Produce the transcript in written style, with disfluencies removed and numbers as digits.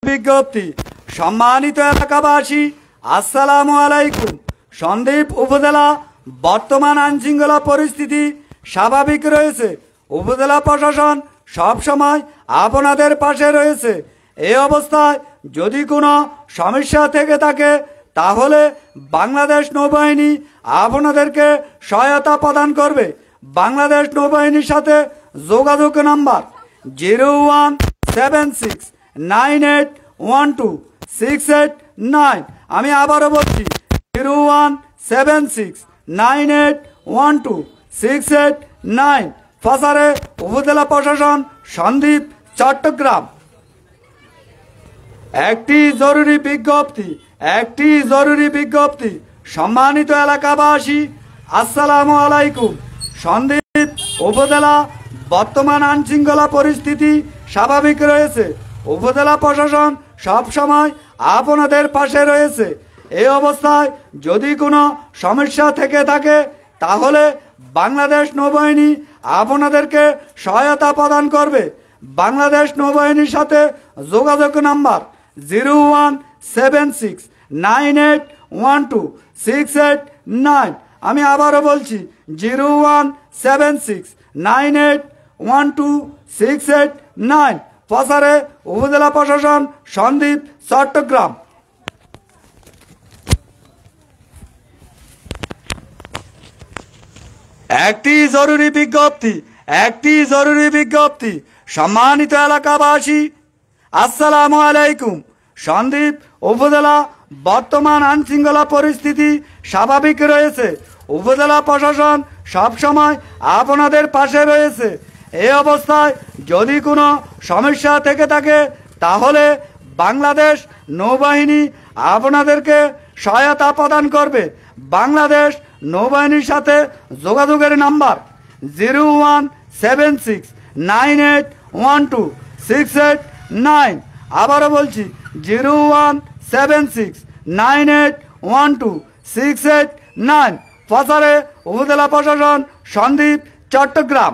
বিজ্ঞপ্তি। সম্মানিত এলাকাবাসী, আসসালামু আলাইকুম। সন্দ্বীপ উপজেলা বর্তমান আইনশৃঙ্খলা পরিস্থিতি স্বাভাবিক রয়েছে। উপজেলা প্রশাসন সবসময় আপনাদের পাশে রয়েছে। এই অবস্থায় যদি কোনো সমস্যা থেকে থাকে তাহলে বাংলাদেশ নৌবাহিনী আপনাদেরকে সহায়তা প্রদান করবে। বাংলাদেশ নৌবাহিনীর সাথে যোগাযোগ নাম্বার 01769812689। আমি আবারও বলছি 01769812689। ফাসারে উপজেলা প্রশাসন, সন্দ্বীপ, চট্টগ্রাম। একটি জরুরি বিজ্ঞপ্তি। সম্মানিত এলাকাবাসী, আসসালামু আলাইকুম। সন্দ্বীপ উপজেলা বর্তমান আইনশৃঙ্খলা পরিস্থিতি স্বাভাবিক রয়েছে। উপজেলা প্রশাসন সবসময় আপনাদের পাশে রয়েছে। এই অবস্থায় যদি কোনো সমস্যা থেকে থাকে তাহলে বাংলাদেশ নৌবাহিনী আপনাদেরকে সহায়তা প্রদান করবে। বাংলাদেশ নৌবাহিনীর সাথে যোগাযোগ নাম্বার 01769812689। আমি আবারও বলছি 01769812689। প্রসারে উপজেলা প্রশাসন, সন্দ্বীপ, চট্টগ্রাম। একটি জরুরি বিজ্ঞপ্তি। সম্মানিত এলাকাবাসী, আসসালামু আলাইকুম। সন্দ্বীপ উপজেলা বর্তমান আইনশৃঙ্খলা পরিস্থিতি স্বাভাবিক রয়েছে। উপজেলা প্রশাসন সবসময় আপনাদের পাশে রয়েছে। এই অবস্থায় যদি কোনো সমস্যা থেকে থাকে তাহলে বাংলাদেশ নৌবাহিনী আপনাদেরকে সহায়তা প্রদান করবে। বাংলাদেশ নৌবাহিনীর সাথে যোগাযোগের নাম্বার 01769812689। আবারও বলছি 01769812689। ফাসারে উপজেলা প্রশাসন, সন্দ্বীপ, চট্টগ্রাম।